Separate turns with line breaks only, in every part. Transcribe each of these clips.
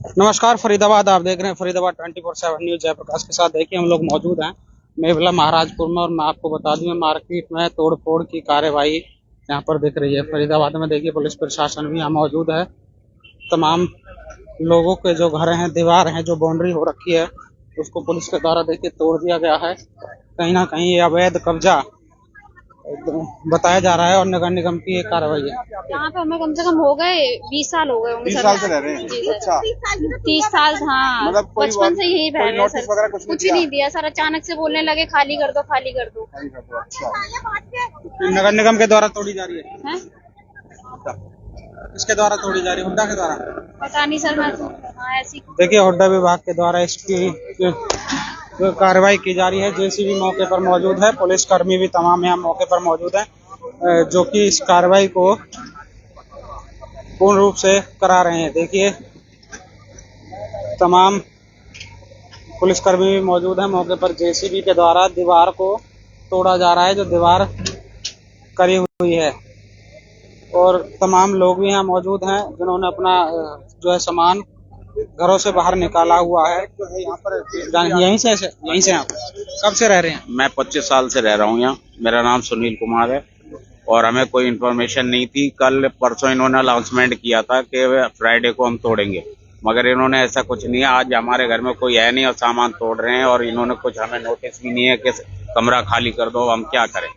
नमस्कार फरीदाबाद, आप देख रहे हैं फरीदाबाद 24/7 न्यूज। जयप्रकाश के साथ देखिए हम लोग मौजूद हैं मेवला महाराजपुर में, और मैं आपको बता दूं मार्केट में तोड़ फोड़ की कार्यवाही यहाँ पर दिख रही है। फरीदाबाद में देखिए पुलिस प्रशासन भी यहाँ मौजूद है। तमाम लोगों के जो घर हैं, दीवार हैं, जो बाउंड्री हो रखी है, उसको पुलिस के द्वारा देखिए तोड़ दिया गया है। कहीं ना कहीं ये अवैध कब्जा बताया जा रहा है और नगर निगम की ये कार्रवाई है।
यहाँ पे हमें कम से कम हो गए 20 साल हो गए होंगे।
20 साल से रह रहे हैं?
जी सर।
अच्छा।
30 साल, हाँ।
मतलब
बचपन से यही रह रहे हैं सर। कुछ
नहीं
नहीं दिया सर, अचानक से बोलने लगे खाली कर दो, खाली कर दो।
अच्छा।
नगर निगम के द्वारा तोड़ी जा रही है।
हैं?
इसके द्वारा तोड़ी जा रही है, हुड्डा के द्वारा?
पता नहीं सर, मैं तो हाँ ऐसी।
देखिए हुड्डा विभाग के द्वारा इसकी कार्रवाई की जा रही है। जेसीबी मौके पर मौजूद है, पुलिस कर्मी भी तमाम यहाँ मौके पर मौजूद हैं, जो कि इस कार्रवाई को पूर्ण रूप से करा रहे हैं। देखिए तमाम पुलिसकर्मी भी मौजूद हैं मौके पर। जेसीबी के द्वारा दीवार को तोड़ा जा रहा है, जो दीवार करी हुई है, और तमाम लोग भी यहाँ मौजूद हैं जिन्होंने अपना जो है सामान घरों से बाहर निकाला हुआ है। यहीं से आप कब से रह रहे हैं?
मैं 25 साल से रह रहा हूँ यहाँ। मेरा नाम सुनील कुमार है और हमें कोई इन्फॉर्मेशन नहीं थी। कल परसों इन्होंने अनाउंसमेंट किया था कि फ्राइडे को हम तोड़ेंगे, मगर इन्होंने ऐसा कुछ नहीं है। आज हमारे घर में कोई है नहीं और सामान तोड़ रहे हैं, और इन्होंने कुछ हमें नोटिस भी नहीं है कि कमरा खाली कर दो। हम क्या करें?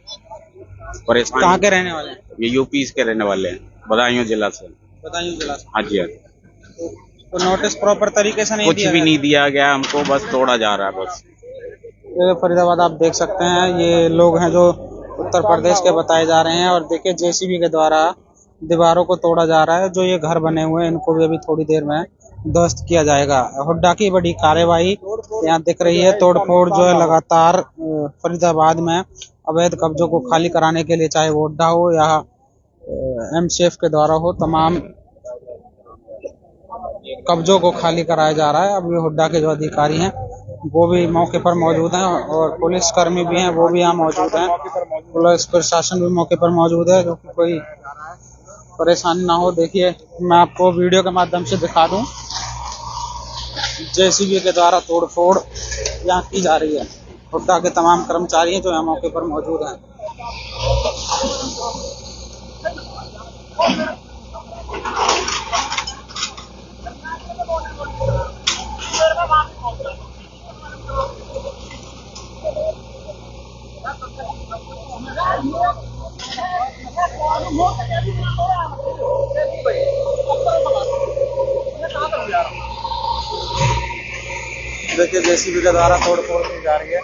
परेशान।
कहाँ के रहने वाले हैं?
ये यूपी के रहने वाले हैं, बदायूं जिला से।
बदायूं जिला से?
हाँ जी हाँ।
तो नोटिस प्रॉपर तरीके से नहीं
कुछ
दिया
भी
गया?
नहीं दिया गया हमको, बस तोड़ा जा रहा है बस।
ये फरीदाबाद आप देख सकते हैं, ये लोग हैं जो उत्तर प्रदेश के बताए जा रहे हैं। और देखिए जेसीबी के द्वारा दीवारों को तोड़ा जा रहा है। जो ये घर बने हुए हैं इनको भी अभी थोड़ी देर में ध्वस्त किया जाएगा। हुड्डा की बड़ी कार्रवाई यहाँ दिख रही है। तोड़फोड़ जो है लगातार फरीदाबाद में अवैध कब्जों को खाली कराने के लिए, चाहे वो हुड्डा हो या एमसीएफ के द्वारा हो, तमाम कब्जों को खाली कराया जा रहा है। अब ये हुड्डा के जो अधिकारी हैं वो भी मौके पर मौजूद हैं, और पुलिस कर्मी भी हैं वो भी यहाँ मौजूद हैं। पुलिस प्रशासन भी मौके पर मौजूद है, जो कि कोई परेशानी ना हो। देखिए मैं आपको वीडियो के माध्यम से दिखा दूं, जेसीबी के द्वारा तोड़फोड़ यहाँ की जा रही है। हुड्डा के तमाम कर्मचारी हैं जो यहाँ मौके पर मौजूद हैं। देखिए जेसीबी के द्वारा तोड़फोड़ की जा रही है।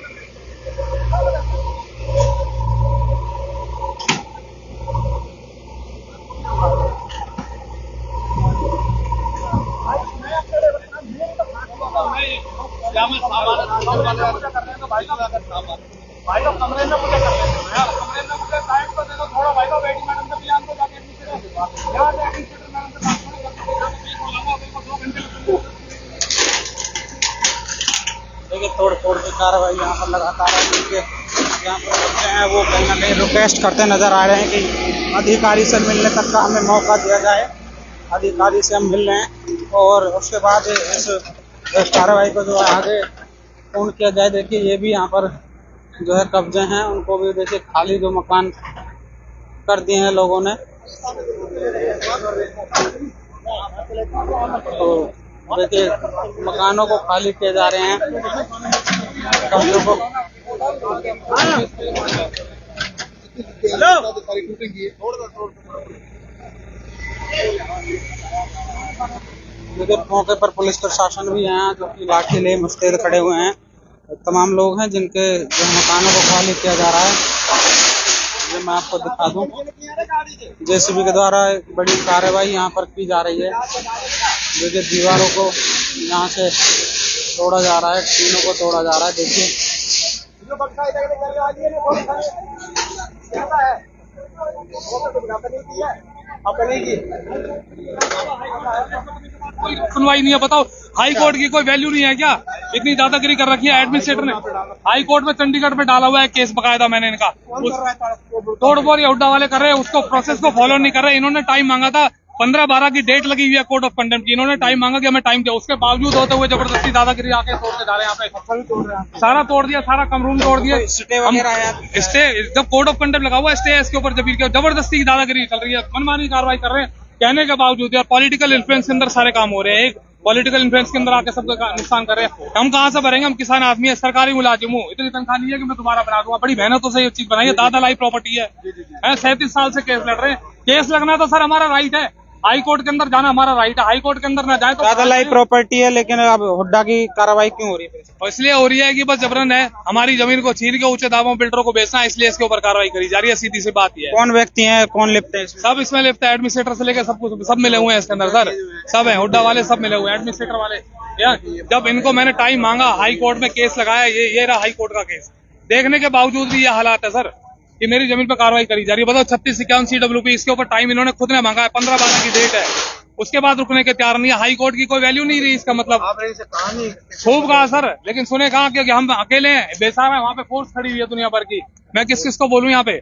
भाई तो कमरे में मुझे कर लेते हो यार, कमरे में मुझे टाइम तो दे दो थोड़ा। भाई तो बेटी मैडम से भी आन दो जाके एडमिनिस्ट्रेटर यहाँ से एडमिनिस्ट्रेटर मैडम से बात करो, 2 घंटे लगेंगे।
देखिए तोड़फोड़ की कार्रवाई यहाँ पर लगातार है। देखिए यहाँ पर बच्चे हैं वो कहीं ना कहीं रिक्वेस्ट करते नजर आ रहे हैं कि अधिकारी से मिलने तक का हमें मौका दिया जाए। अधिकारी से हम मिल रहे हैं और उसके बाद इस कार्रवाई को जो है आगे पूर्ण किया जाए। देखिए ये भी यहाँ पर जो है कब्जे हैं, उनको भी देखिए खाली जो मकान कर दिए हैं लोगों ने। तो देखिए मकानों को खाली किए जा रहे हैं, कब्जों को। देखिए मौके पर पुलिस प्रशासन भी है, जो कि लाठी ले मुस्तैद खड़े हुए हैं। तमाम लोग हैं जिनके जो मकानों को खाली किया जा रहा है। ये मैं आपको दिखा दूं, जेसीबी के द्वारा एक बड़ी कार्रवाई यहाँ पर की जा रही है। देखिए दीवारों को यहाँ से तोड़ा जा रहा है, टीनों को तोड़ा जा रहा है। देखिए
कोई सुनवाई नहीं है। बताओ हाई कोर्ट की कोई वैल्यू नहीं है क्या? इतनी दादागिरी कर रखी है एडमिनिस्ट्रेटर ने। हाई कोर्ट में चंडीगढ़ में डाला हुआ है केस, बकायदा मैंने इनका। तोड़ फोड़ ये हुड्डा वाले कर रहे हैं, उसको प्रोसेस को फॉलो नहीं कर रहे। इन्होंने टाइम मांगा था 15-12 की डेट लगी हुई है कोर्ट ऑफ कंटेम्प्ट की। इन्होंने टाइम मांगा कि हमें टाइम दिया, उसके बावजूद होते हुए जबरदस्ती दादागिरी आके तोड़ के डाले। यहाँ पे सारा तोड़ दिया, सारा कम रूम तोड़ दिया। स्टे जब कोर्ट ऑफ कंटेम्प्ट लगा हुआ है, स्टे इसके ऊपर जबरदस्ती की दादागिरी चल रही है, मनमानी कार्रवाई कर रहे हैं कहने के बावजूद। यार पॉलिटिकल इन्फ्लुएंस के अंदर सारे काम हो रहे हैं, एक पॉलिटिकल इन्फ्लुएंस के अंदर आके सबका नुकसान कर रहे हैं। हम कहाँ से भरेंगे? हम किसान आदमी है, सरकारी मुलाजिम हूँ, इतनी तनख्वाह नहीं है कि मैं दोबारा बना दूंगा। बड़ी मेहनतों से ये चीज बनाई है, दादा लाई प्रॉपर्टी है। 37 साल से केस लड़ रहे हैं। केस लगना तो सर हमारा राइट है, हाई कोर्ट के अंदर जाना हमारा राइट है। हाई कोर्ट के अंदर ना जाए तो
दादा लाई प्रॉपर्टी है, लेकिन अब हुड्डा की कार्रवाई क्यों हो रही है?
और इसलिए हो रही है कि बस जबरन है, हमारी जमीन को छीन के ऊंचे दामों बिल्डरों को बेचना है, इसलिए इसके ऊपर कार्रवाई करी जा रही है। सीधी सी बात ये है।
कौन व्यक्ति हैं, कौन लिप्त है इसमें?
सब इसमें लिप्त है, एडमिनिस्ट्रेटर से लेकर सब कुछ सब मिले हुए हैं इसके अंदर सर, सब है हुड्डा वाले, सब मिले हुए हैं, एडमिनिस्ट्रेटर वाले। यार जब इनको मैंने टाइम मांगा, हाई कोर्ट में केस लगाया, ये रहा हाई कोर्ट का केस, देखने के बावजूद भी ये हालात है सर कि मेरी जमीन पर कार्रवाई करी जा रही है। बताओ 3651 CWP, इसके ऊपर टाइम इन्होंने खुद ने मांगा है, 15-12 की डेट है, उसके बाद रुकने के तैयार नहीं है। हाई कोर्ट की कोई वैल्यू नहीं रही इसका मतलब। खूब कहा सर, लेकिन सुने कहा कि हम अकेले हैं, बेसार है, वहाँ पे फोर्स खड़ी हुई है दुनिया भर की। मैं किस किस को बोलूं यहाँ पे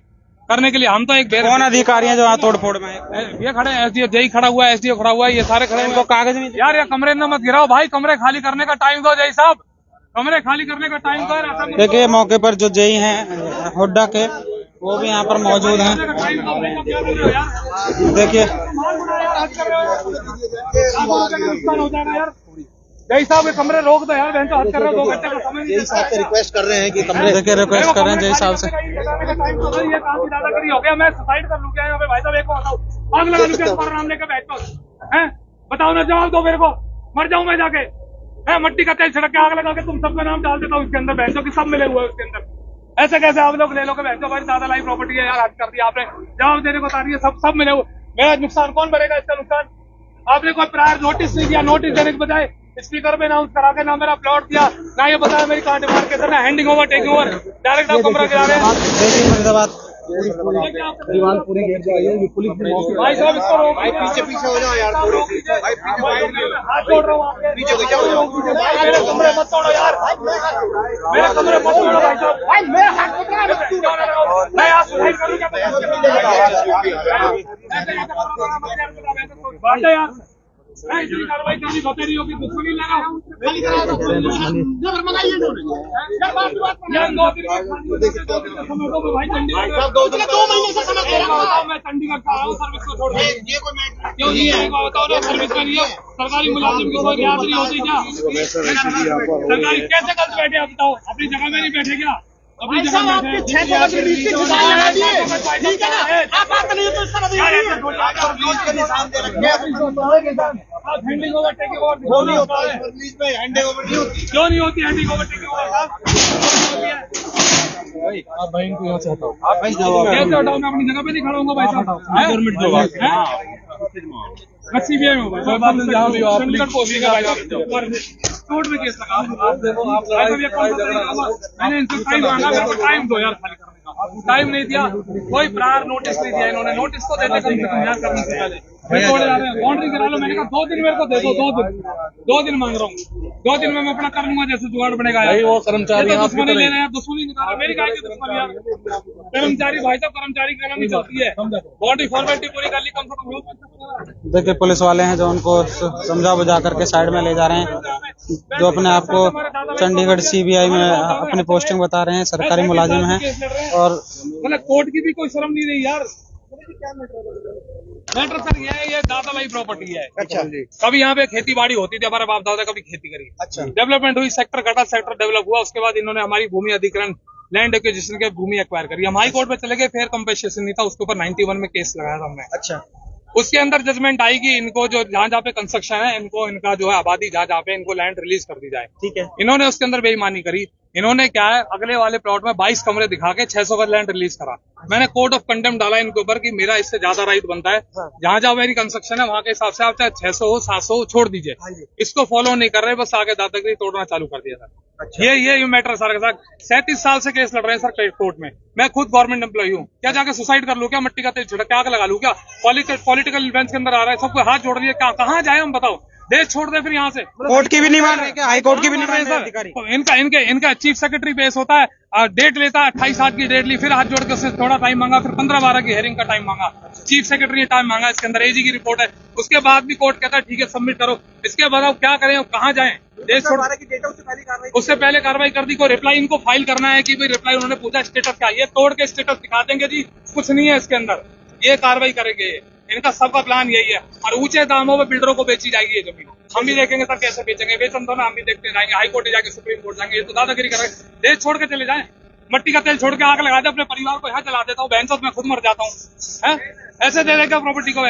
करने के लिए? हम तो एक
कौन अधिकारी हैं जो यहाँ तोड़ फोड़ में है?
ये खड़े हैं, एसडीओ जेई खड़ा हुआ है, एसडीओ खड़ा हुआ है, ये सारे खड़े हैं।
कागज में
यार ये कमरे में मत गिराओ भाई, कमरे खाली करने का टाइम दो जय साहब, कमरे खाली करने का टाइम दो।
देखिए मौके पर जो जेई हैं हुड्डा के, वो भी यहाँ पर मौजूद हैं। देखिए
जय साहब ये कमरे रोक दो यार, बहन हद कर रहे हो, 2 घंटे का समय।
यही साहब से रिक्वेस्ट कर रहे हैं कि कमरे
देखिए रिक्वेस्ट कर रहे हैं जय साहब से।
ये काम की दादागिरी हो गया, मैं सुसाइड कर लूँ क्या यहाँ पे? भाई साहब एक को बताओ, आग लगा लूँ क्या? नाम लेकर बैठो हैं, बताओ ना, जवाब दो मेरे को, मर जाऊं मैं जाके? है मट्टी का तेल छिड़क के आग लगा के तुम सबका नाम डाल देता हूँ इसके अंदर, बैठो कि सब मिले हुए उसके अंदर। ऐसे कैसे आप लोग ले लो के बैठो? भाई दादा लाई प्रॉपर्टी है यार, हद कर दिया आपने, जवाब देने को बता रही है, सब मिले हुए। मेरा नुकसान कौन भरेगा इसका नुकसान? आपने कोई प्रायर नोटिस नहीं दिया, नोटिस देने के बजाय स्पीकर पे अनाउंस करा के ना मेरा प्लॉट दिया, ना ये बताया मेरी कहाँ डिमार्केशन है, handing over taking over, direct आप कमरा गिरा रहे हैं।
देखिए फरीदाबाद
दीवार पूरी घेर जाएगी, पुलिस भी
भाई साहब इसको रोक,
भाई पीछे हो जाओ यार, थोड़े
हाथ जोड़ रहा हूँ आपके,
पीछे हो जाओ।
भाई मेरे कमरे मत तोड़ो यार, मेरे कमरे मत तोड़ो भाई साहब, भाई मेरा हाथ पकड़ा, मैं यहाँ सुसाइड करूँ क्या? बात है यार, इतनी कार्रवाई करनी बता रही हो कि दुश्मनी लगा यार, 2 दिन का समय दो भाई, चंडीगढ़
2 महीने से समय दे रहा हूं
मैं, चंडीगढ़ का आऊँ, सर्विस को छोड़ क्यों नहीं है? बताओ ना, सर्विस का नहीं है, सरकारी मुलाजिम की कोई रियायत नहीं होती क्या? सरकारी कैसे गलत बैठे आप बताओ? अपनी जगह में नहीं बैठे क्या? अपनी जगह में बैठे?
600 गज नीचे निशान लगा दिए, ठीक है ना? आप बात नहीं तो इसका पुलिस के निशान दे रखे हैं।
आप हैंडिंग ओवर टेकिंग ओवर क्यों नहीं होता है?
पुलिस में हैंडिंग ओवर नहीं होती,
क्यों नहीं होती हैंडिंग ओवर टेकिंग ओवर साहब?
आप भाई इनको यहाँ से हटाओ।
कैसे हटाओ? मैं अपनी जगह पे नहीं खड़ा हूँगा भाई साहब, मैं सीबीआई में हूँ भाई साहब, चंडीगढ़ पोस्टिंग है भाई साहब, कोर्ट में केस लगा। मैंने इनसे टाइम मांगा, मेरे को टाइम दो यार, खाली करने का टाइम नहीं दिया, कोई प्रायर नोटिस नहीं दिया इन्होंने, नोटिस तो देते कम से कम यार करने से पहले। बाउंड्री करा लो, मैंने कहा 2 दिन मेरे को दे दो, 2 दिन मांग रहा हूँ, 2 दिन में मैं अपना कर लूंगा जैसे जुगाड़ बनेगा यार। वो कर्मचारी दुश्मनी ले रहे हैं, दुश्मनी निकाला, मेरी गाय की दुश्मनी यार, कर्मचारी भाई साहब, कर्मचारी कहना नहीं चाहती है, बाउंड्री फॉर्मेलिटी पूरी कर ली कम से कम।
देखिए पुलिस वाले हैं जो उनको समझा बुझा करके साइड में ले जा रहे हैं, जो अपने आप को चंडीगढ़ सीबीआई में अपनी पोस्टिंग बता रहे हैं, सरकारी मुलाजिम हैं। और
मतलब कोर्ट की भी कोई शर्म नहीं रही यार। मैटर सर ये दादा लाई प्रॉपर्टी है।
अच्छा जी।
कभी यहाँ पे खेती बाड़ी होती थी, हमारे बाप दादा कभी खेती करी,
अच्छा
डेवलपमेंट हुई, सेक्टर घटा, सेक्टर डेवलप हुआ, उसके बाद इन्होंने हमारी भूमि अधिग्रहण, लैंड एक्विजिशन के भूमि एक्वायर करी। हम हाई कोर्ट में चले गए, फेयर कंपेंसेशन नहीं था, उसके ऊपर 91 में केस लगाया था हमने।
अच्छा,
उसके अंदर जजमेंट आएगी, इनको जो जहाँ पे कंस्ट्रक्शन है, इनको इनका जो है आबादी जहाँ पे इनको लैंड रिलीज कर दी जाए।
ठीक है।
इन्होंने उसके अंदर बेईमानी करी। इन्होंने क्या है, अगले वाले प्लॉट में 22 कमरे दिखा के 600 गज लैंड रिलीज करा। मैंने कोर्ट ऑफ कंटेम्प्ट डाला इनके ऊपर कि मेरा इससे ज्यादा राइट बनता है, जहाँ जहाँ मेरी कंस्ट्रक्शन है वहाँ के हिसाब से आप चाहे 600 हो, 700 हो, छोड़ दीजिए। इसको फॉलो नहीं कर रहे, बस आगे दादागिरी तोड़ना चालू कर दिया था।
अच्छा।
ये मैटर सर के साथ 37 साल से केस लड़ रहे हैं सर कोर्ट में। मैं खुद गवर्नमेंट एम्प्लॉई हूँ, क्या जाके सुसाइड कर लूँ क्या? मट्टी का तेल छिड़क के आग लगा लूँ क्या? पॉलिटिकल इन्फ्लुएंस के अंदर आ रहा है, सबको हाथ जोड़ दिए, कहाँ जाए हम बताओ? देश छोड़ दे फिर यहाँ से।
कोर्ट की भी नहीं मान रहे क्या? हाई कोर्ट की भी नहीं मान रहे अधिकारी?
इनका चीफ सेक्रेटरी पेश होता है, डेट लेता, 28/7 की डेट ली, फिर हाथ जोड़ के उसने थोड़ा टाइम मांगा, फिर 15/12 की हेयरिंग का टाइम मांगा, चीफ सेक्रेटरी ने टाइम मांगा, इसके अंदर एजी की रिपोर्ट है, उसके बाद भी कोर्ट कहता है ठीक है सबमिट करो। इसके बाद अब क्या करें, कहाँ जाएं? देश छोड़, उससे पहले कार्रवाई कर दी, कोई रिप्लाई इनको फाइल करना है कि भाई रिप्लाई, उन्होंने पूछा स्टेटस क्या, ये तोड़ के स्टेटस दिखा देंगे जी, कुछ नहीं है इसके अंदर, ये कार्रवाई करेंगे, इनका सबका प्लान यही है। और ऊंचे दामों में बिल्डरों को बेची जाएगी ये जमीन, हम भी देखेंगे सर कैसे बेचेंगे, बेचन दो ना, हम भी देखते जाएंगे, हाई कोर्ट जाएंगे, सुप्रीम कोर्ट जाएंगे, ये तो दादागिरी कर रहे हैं। देश छोड़ के चले जाएं, मट्टी का तेल छोड़ के आग लगा दे, अपने परिवार को यहाँ चला देता हूँ, बहन मैं खुद मर जाता हूँ, ऐसे दे देगा प्रॉपर्टी को,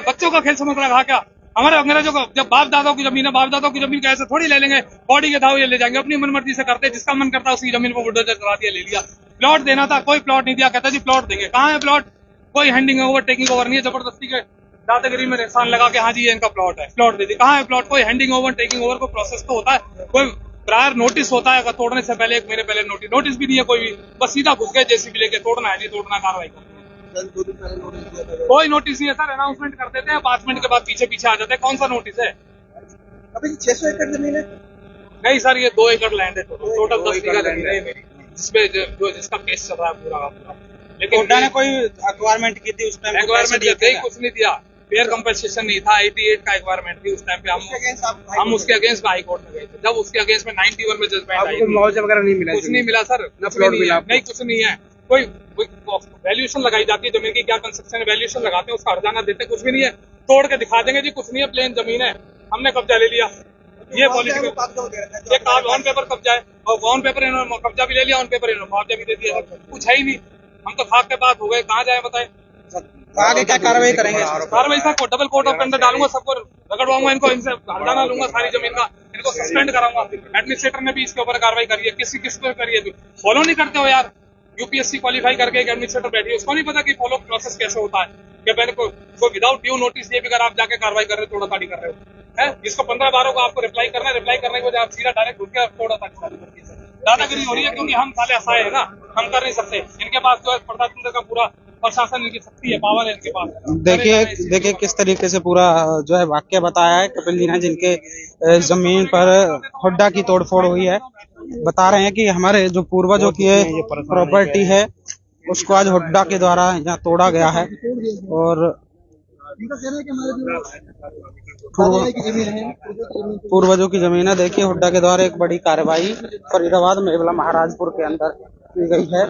बच्चों का खेल समझ रखा क्या? हमारे अंग्रेजों को जब बाप दादाओं की जमीन है, बाप दादाओं की जमीन कैसे थोड़ी ले लेंगे, बॉडी के दाव ये ले जाएंगे, अपनी मनमर्जी से करते, जिसका मन करता है उसकी जमीन पर बुलडोजर चला दिया, ले लिया। प्लॉट देना था, कोई प्लॉट नहीं दिया, कहता जी प्लॉट देंगे, कहाँ है प्लॉट? कोई हैंडिंग ओवर टेकिंग ओवर नहीं है, जबरदस्ती के दादागिरी में निशान लगा के हाँ जी ये इनका प्लॉट है, प्लॉट दे दी, कहाँ है प्लॉट? कोई हैंडिंग ओवर टेकिंग ओवर को प्रोसेस तो होता है, कोई प्रायर नोटिस होता है, तोड़ने से पहले 1 महीने पहले नोटिस भी नहीं है कोई भी, बस सीधा घुस गए जेसीबी लेके, तोड़ना है जी तोड़ना, कार्रवाई करते हैं। कोई नोटिस नहीं है सर, अनाउंसमेंट कर देते हैं, 5 मिनट के बाद पीछे आ जाते हैं, कौन सा नोटिस है?
अभी 600 एकड़ जमीन है?
नहीं सर, ये 2 एकड़ लैंड है, टोटल 10 बीघा जमीन है मेरी, जिसपे जिसका केस चल रहा है पूरा। लेकिन
हुड्डा ने कोई एक्वायरमेंट की थी उस टाइम?
एक्वायरमेंट कुछ नहीं दिया, फेयर कंपनसेशन नहीं था, 88 का एक्वायरमेंट थी उस टाइम पे, हम उसके अगेंस्ट हाई कोर्ट में गए थे, जब उसके अगेंस्ट में 91 में जजमेंट आई, मुआवजा वगैरह नहीं मिला, कुछ नहीं मिला सर, कुछ नहीं है, कोई वैल्यूएशन लगाई जाती है जमीन की, क्या कंस्ट्रक्शन वैल्यूएशन लगाते हैं, उसका हर्जाना देते कुछ भी नहीं है, तोड़ के दिखा देंगे जी कुछ नहीं है, प्लेन जमीन है, हमने कब्जा ले लिया, ये पॉलिटिकल, ये ऑन पेपर कब्जा है, और ऑन पेपर इन्होंने कब्जा भी ले लिया, ऑन पेपर इन्होंने मुआवजा भी दे दिया, कुछ है ही नहीं, हम तो खाक के बात हो गए, कहाँ जाए बताए?
आगे क्या कार्रवाई करेंगे?
कार्रवाई sir double court of conduct डालूंगा, सबको रगड़वाऊंगा, इनको इनसे हर्जाना लूंगा सारी जमीन का, इनको सस्पेंड कराऊंगा। एडमिनिस्ट्रेटर ने भी इसके ऊपर कार्रवाई करी है, किस पे करी है? फॉलो नहीं करते हो यार, यूपीएससी क्वालिफाई करके एक एडमिनिस्ट्रेटर बैठी है, उसको नहीं पता कि फॉलो प्रोसेस कैसे होता है, कि पहले को विदाउट ड्यू नोटिस दिए भी अगर आप जाके कार्रवाई कर रहे हो, तोड़ा ताड़ी कर रहे हो, है जिसको 15/12 को आपको रिप्लाई करना है, रिप्लाई करने के बाद आप सीधा डायरेक्ट घुस के तोड़ा ताड़ी चालू कर दी। दादागिरी हो रही है क्योंकि हम साले असाए है ना, हम कर नहीं सकते, इनके पास जो है प्रशासन का पूरा प्रशासन, इनकी शक्ति है, पावर है इनके पास।
देखिए किस तरीके से पूरा जो है वाक्य बताया है कपिल जी ने, जिनके जमीन पर हुड्डा की तोड़फोड़ हुई है, बता रहे हैं कि हमारे जो पूर्वजों की प्रॉपर्टी है उसको आज हुड्डा के द्वारा यहाँ तोड़ा गया है, और पूर्वजों की जमीन है। देखिए हुड्डा के द्वारा एक बड़ी कार्रवाई फरीदाबाद मेवला महाराजपुर के अंदर की गई है,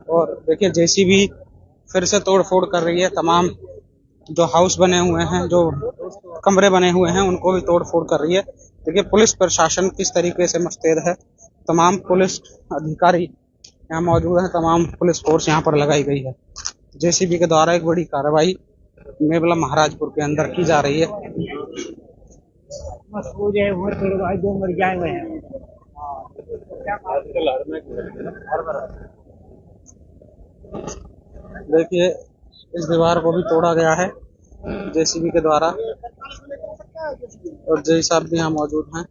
और देखिए जेसीबी फिर से तोड़फोड़ कर रही है, तमाम जो हाउस बने हुए हैं, जो कमरे बने हुए हैं, उनको भी तोड़फोड़ कर रही है। देखिए पुलिस प्रशासन किस तरीके से मुस्तैद है, तमाम पुलिस अधिकारी यहाँ मौजूद हैं, तमाम पुलिस फोर्स यहाँ पर लगाई गई है। जेसीबी के द्वारा एक बड़ी कार्रवाई मेवला महाराजपुर के अंदर की जा रही है। देखिए इस दीवार को भी तोड़ा गया है जेसीबी के द्वारा, और जय साहब भी यहाँ मौजूद हैं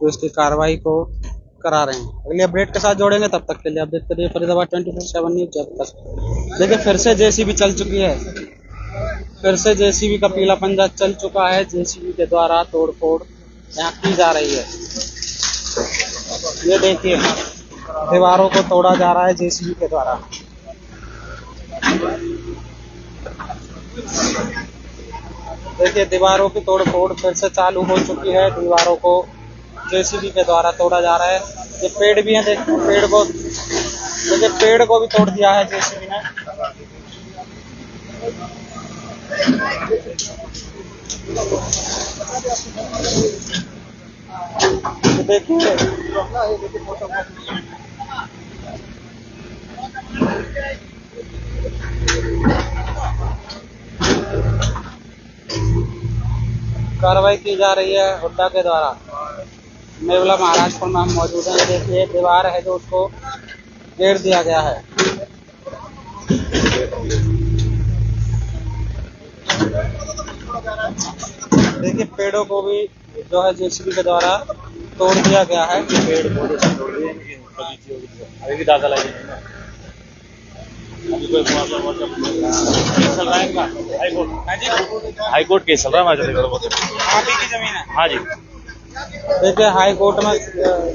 जो इसकी कार्रवाई को करा रहे हैं। अगले अपडेट के साथ जोड़ेंगे, तब तक के लिए आप देखते रहिए फरीदाबाद 24/7 न्यूज़ जयप्रकाश। देखिए फिर से जेसीबी चल चुकी है, फिर से जेसीबी का पीला पंजा चल चुका है, जेसीबी के द्वारा तोड़फोड़ यहाँ की जा रही है। ये देखिए दीवारों को तोड़ा जा रहा है जेसीबी के द्वारा। देखिए दीवारों की तोड़फोड़ फिर से चालू हो चुकी है, दीवारों को जेसीबी के द्वारा तोड़ा जा रहा है। ये पेड़ भी है, देखिए पेड़ को भी तोड़ दिया है जेसीबी ने। देखिए कार्रवाई की जा रही है हुड्डा के द्वारा। मेवला महाराजपुर में हम मौजूद हैं। देखिए दीवार है जो उसको घेर दिया गया है। देखिए पेड़ों को भी जो है जेसीबी के द्वारा तोड़ दिया गया है। पेड़ पौधे तोड़ दिए, अभी भी दादा लगे
हाई कोर्ट केस चल रहा है।
आप ही की जमीन है?
हाँ जी।
देखिए हाई कोर्ट में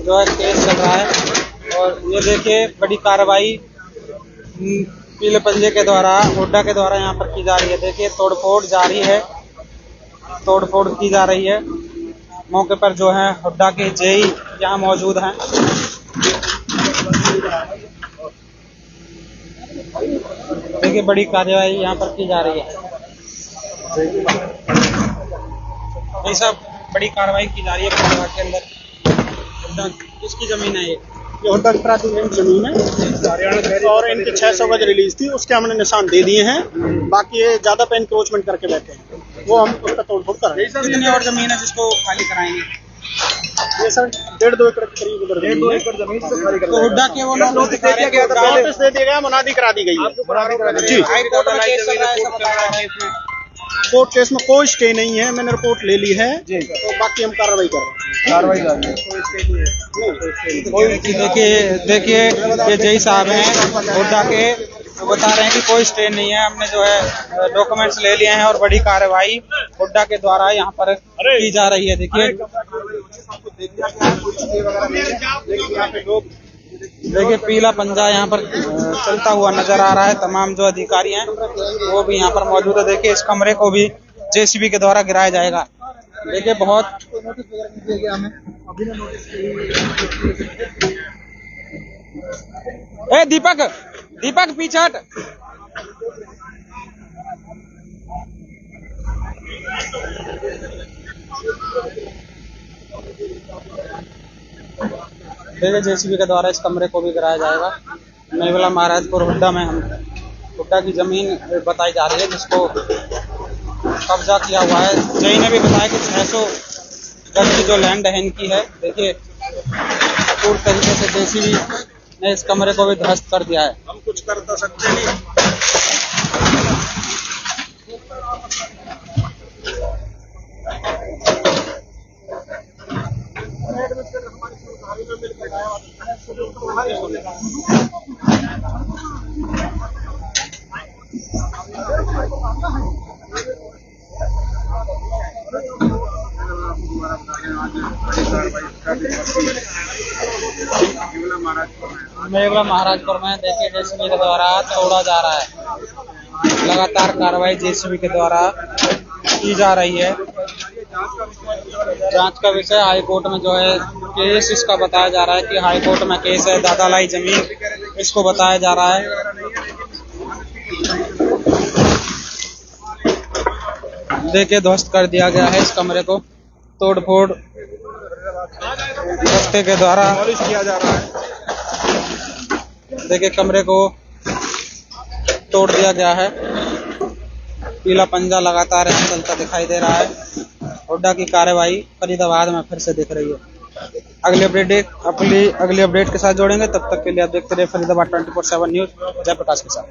जो है केस चल रहा है। और ये देखिए बड़ी कार्रवाई पीले पंजे के द्वारा, हुड्डा के द्वारा यहाँ पर की जा रही है। देखिए तोड़फोड़ जारी है, तोड़फोड़ की जा रही है। मौके पर जो है हुड्डा के जेई यहाँ मौजूद हैं। देखिए बड़ी कार्रवाई यहाँ पर की जा रही है। ये सब बड़ी कार्रवाई की जा रही है हुड्डा के अंदर। हुड्डा किसकी जमीन है ये
हुड्डा प्राधिकरण जमीन है और इनकी 600 गज रिलीज थी, उसके हमने निशान दे दिए हैं। बाकी ये ज्यादा पे इंक्रोचमेंट करके बैठे हैं, वो हम उसका तोड़फोड़ कर रहे हैं।
कितनी और जमीन है जिसको खाली कराएंगे?
ये सर 1.5-2 एकड़ के करीब उधर 1.5-2 एकड़ जमीन से खाली
तो हुड्डा के वो नोटिस दे दिया गया था,
नोटिस दे दिया गया, मुनादी करा दी गई है जी।
हाई कोर्ट में केस चल रहा है, ऐसा बताया है इसमें।
कोर्ट केस में कोई स्टे नहीं है, मैंने रिपोर्ट ले ली है तो बाकी हम कार्रवाई कर रहे हैं।
देखिए ये जय साहब हैं हुड्डा के, तो बता रहे हैं कि कोई स्टे नहीं है, हमने जो है डॉक्यूमेंट्स ले लिए हैं और बड़ी कार्रवाई हुड्डा के द्वारा यहाँ पर की जा रही है। देखिए पीला पंजा यहाँ पर चलता हुआ नजर आ रहा है। तमाम जो अधिकारी हैं वो भी यहाँ पर मौजूद है। देखिए इस कमरे को भी जेसीबी के द्वारा गिराया जाएगा। देखिए बहुत दीपक पीछे हट। देखिए जेसीबी के द्वारा इस कमरे को भी गिराया जाएगा। मेवला महाराजपुर हुड्डा में हम हुड्डा की जमीन बताई जा रही है जिसको कब्जा किया हुआ है। जय ने भी बताया कि 600 गज की जो लैंड है इनकी है। देखिए पूर्ण तरीके से जेसीबी ने इस कमरे को भी ध्वस्त कर दिया है।
हम कुछ कर तो सकते नहीं।
मेवला महाराजपुर में देखिए जेसीबी के द्वारा तोड़ा जा रहा है। लगातार कार्रवाई जेसीबी के द्वारा की जा रही है। जांच का विषय हाई कोर्ट में जो है केस इसका बताया जा रहा है कि हाई कोर्ट में केस है। दादालाई जमीन इसको बताया जा रहा है। देखिए ध्वस्त कर दिया गया है इस कमरे को, तोड़फोड़ दस्ते के द्वारा
किया जा रहा है।
देखिए कमरे को तोड़ दिया गया है। पीला पंजा लगातार यहाँ चलता दिखाई दे रहा है। हुड्डा की कार्रवाई फरीदाबाद में फिर से दिख रही है। अगली अपडेट के साथ जोड़ेंगे, तब तक के लिए आप देखते रहिए फरीदाबाद 24/7 न्यूज जयप्रकाश के साथ।